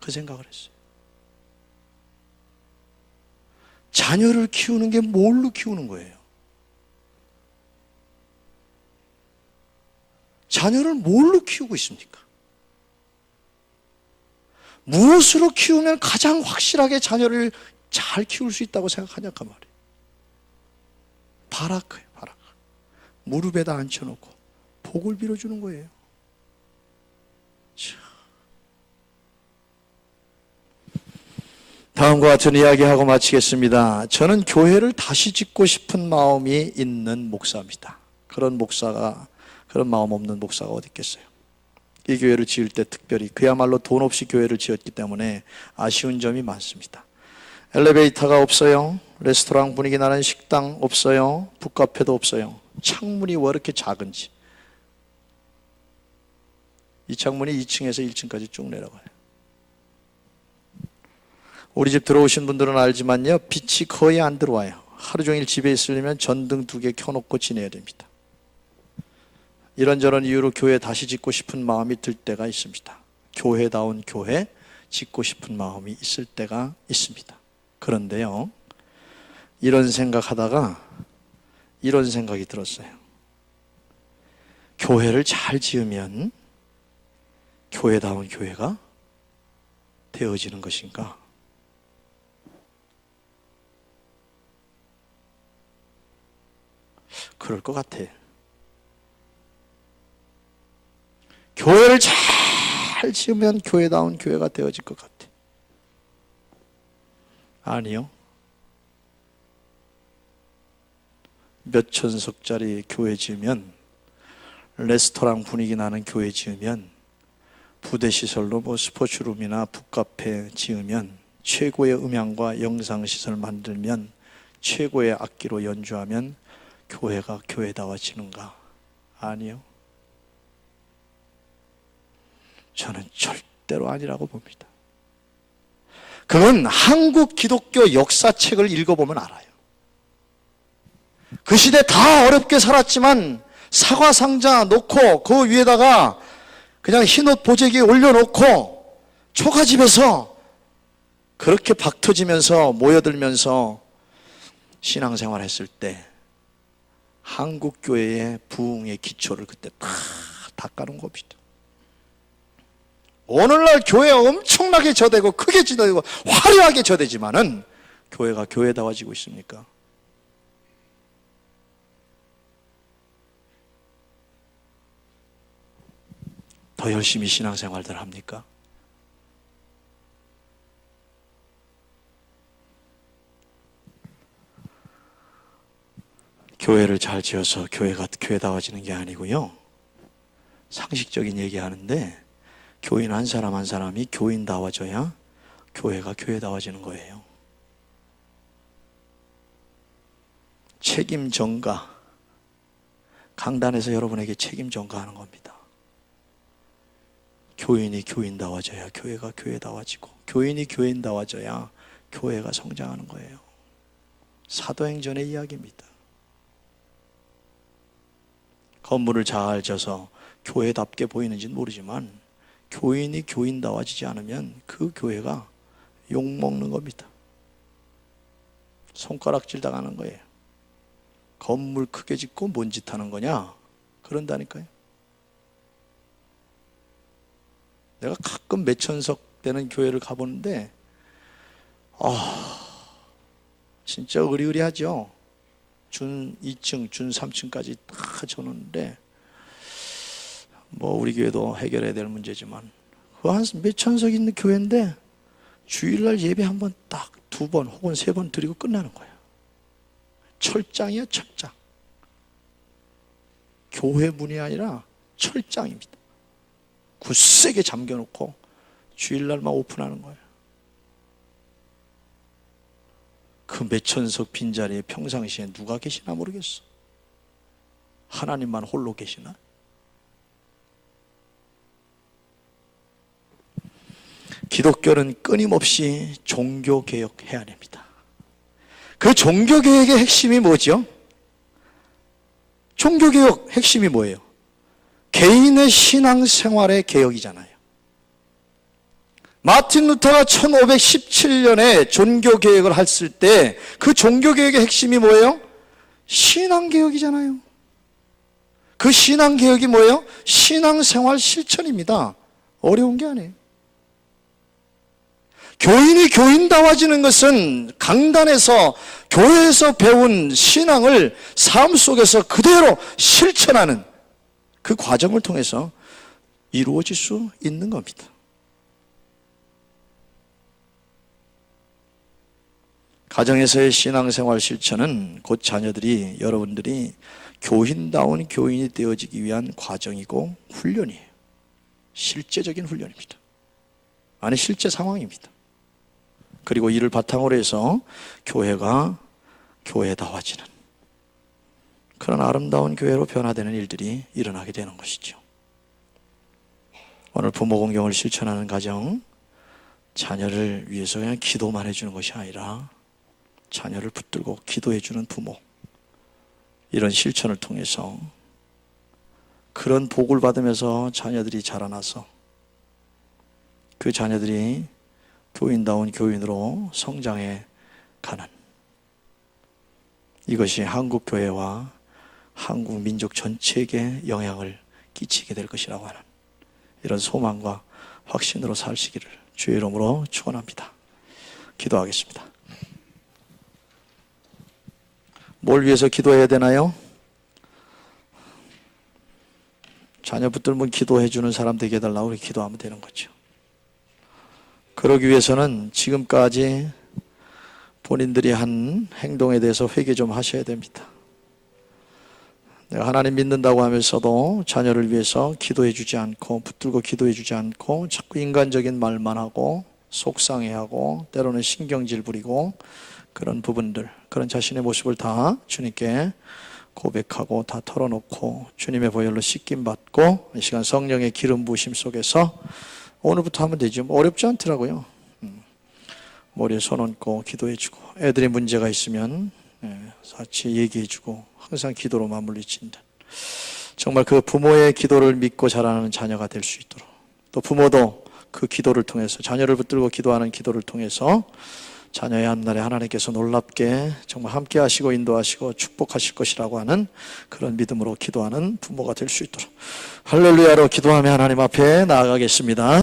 그 생각을 했어요. 자녀를 키우는 게 뭘로 키우는 거예요? 자녀를 뭘로 키우고 있습니까? 무엇으로 키우면 가장 확실하게 자녀를 잘 키울 수 있다고 생각하냐까 말이에요. 바라크예요, 바라크. 무릎에다 앉혀놓고 복을 빌어주는 거예요. 다음과 같은 이야기하고 마치겠습니다. 저는 교회를 다시 짓고 싶은 마음이 있는 목사입니다. 그런 마음 없는 목사가 어디 있겠어요? 이 교회를 지을 때 특별히 그야말로 돈 없이 교회를 지었기 때문에 아쉬운 점이 많습니다. 엘리베이터가 없어요. 레스토랑 분위기 나는 식당 없어요. 북카페도 없어요. 창문이 왜 이렇게 작은지. 이 창문이 2층에서 1층까지 쭉 내려가요. 우리 집 들어오신 분들은 알지만요, 빛이 거의 안 들어와요. 하루 종일 집에 있으려면 전등 2개 켜놓고 지내야 됩니다. 이런저런 이유로 교회 다시 짓고 싶은 마음이 들 때가 있습니다. 교회다운 교회 짓고 싶은 마음이 있을 때가 있습니다. 그런데요, 이런 생각하다가 이런 생각이 들었어요. 교회를 잘 지으면 교회다운 교회가 되어지는 것인가? 그럴 것 같아. 교회를 잘 지으면 교회다운 교회가 되어질 것 같아. 아니요. 몇 천석짜리 교회 지으면 레스토랑 분위기 나는 교회 지으면, 부대시설로 스포츠룸이나 북카페 지으면, 최고의 음향과 영상시설 만들면, 최고의 악기로 연주하면 교회가 교회다워지는가? 아니요. 저는 절대로 아니라고 봅니다. 그건 한국 기독교 역사책을 읽어보면 알아요. 그 시대 다 어렵게 살았지만 사과 상자 놓고 그 위에다가 그냥 흰옷 보재기 올려놓고 초가집에서 그렇게 박 터지면서 모여들면서 신앙생활 했을 때 한국 교회의 부흥의 기초를 그때 다 닦아놓은 겁니다. 오늘날 교회가 엄청나게 저되고 크게 저되고 화려하게 저되지만은 교회가 교회다워지고 있습니까? 더 열심히 신앙생활들 합니까? 교회를 잘 지어서 교회가 교회다워지는 게 아니고요, 상식적인 얘기하는데 교인 한 사람 한 사람이 교인다워져야 교회가 교회다워지는 거예요. 책임 전가, 강단에서 여러분에게 책임 전가하는 겁니다. 교인이 교인다워져야 교회가 교회다워지고, 교인이 교인다워져야 교회가 성장하는 거예요. 사도행전의 이야기입니다. 건물을 잘 져서 교회답게 보이는지는 모르지만 교인이 교인다워지지 않으면 그 교회가 욕먹는 겁니다. 손가락질 당하는 거예요. 건물 크게 짓고 뭔 짓 하는 거냐? 그런다니까요. 내가 가끔 몇천석 되는 교회를 가보는데 진짜 의리의리하죠. 준 2층, 준 3층까지 다 쳐놓는데 우리 교회도 해결해야 될 문제지만 그 한 몇천석 있는 교회인데 주일날 예배 한 번 딱 2번 혹은 3번 드리고 끝나는 거예요. 철장이야, 철장. 교회 문이 아니라 철장입니다. 굳세게 잠겨놓고 주일날만 오픈하는 거예요. 그 몇천석 빈자리에 평상시에 누가 계시나 모르겠어. 하나님만 홀로 계시나? 기독교는 끊임없이 종교개혁해야 됩니다. 그 종교개혁의 핵심이 뭐죠? 종교개혁 핵심이 뭐예요? 개인의 신앙생활의 개혁이잖아요. 마틴 루터가 1517년에 종교개혁을 했을 때 그 종교개혁의 핵심이 뭐예요? 신앙개혁이잖아요. 그 신앙개혁이 뭐예요? 신앙생활 실천입니다. 어려운 게 아니에요. 교인이 교인다워지는 것은 강단에서 교회에서 배운 신앙을 삶 속에서 그대로 실천하는 그 과정을 통해서 이루어질 수 있는 겁니다. 가정에서의 신앙생활 실천은 곧 자녀들이, 여러분들이 교인다운 교인이 되어지기 위한 과정이고 훈련이에요. 실제적인 훈련입니다. 아니, 실제 상황입니다. 그리고 이를 바탕으로 해서 교회가 교회다워지는 그런 아름다운 교회로 변화되는 일들이 일어나게 되는 것이죠. 오늘 부모 공경을 실천하는 가정, 자녀를 위해서 그냥 기도만 해주는 것이 아니라 자녀를 붙들고 기도해주는 부모, 이런 실천을 통해서 그런 복을 받으면서 자녀들이 자라나서 그 자녀들이 교인다운 교인으로 성장해 가는, 이것이 한국 교회와 한국 민족 전체에게 영향을 끼치게 될 것이라고 하는 이런 소망과 확신으로 사시기를 주의 이름으로 축원합니다. 기도하겠습니다. 뭘 위해서 기도해야 되나요? 자녀 붙들면 기도해 주는 사람 되게 해달라고 우리 기도하면 되는 거죠. 그러기 위해서는 지금까지 본인들이 한 행동에 대해서 회개 좀 하셔야 됩니다. 내가 하나님 믿는다고 하면서도 자녀를 위해서 기도해 주지 않고 붙들고 기도해 주지 않고 자꾸 인간적인 말만 하고 속상해하고 때로는 신경질 부리고 그런 부분들, 그런 자신의 모습을 다 주님께 고백하고 다 털어놓고 주님의 보혈로 씻김받고 이 시간 성령의 기름 부으심 속에서 오늘부터 하면 되죠. 어렵지 않더라고요. 머리에 손 얹고 기도해주고, 애들이 문제가 있으면 같이 얘기해주고, 항상 기도로 맞물리 친다. 정말 그 부모의 기도를 믿고 자라는 자녀가 될 수 있도록, 또 부모도 그 기도를 통해서, 자녀를 붙들고 기도하는 기도를 통해서 자녀의 한날에 하나님께서 놀랍게 정말 함께 하시고 인도하시고 축복하실 것이라고 하는 그런 믿음으로 기도하는 부모가 될 수 있도록 할렐루야로 기도하며 하나님 앞에 나아가겠습니다.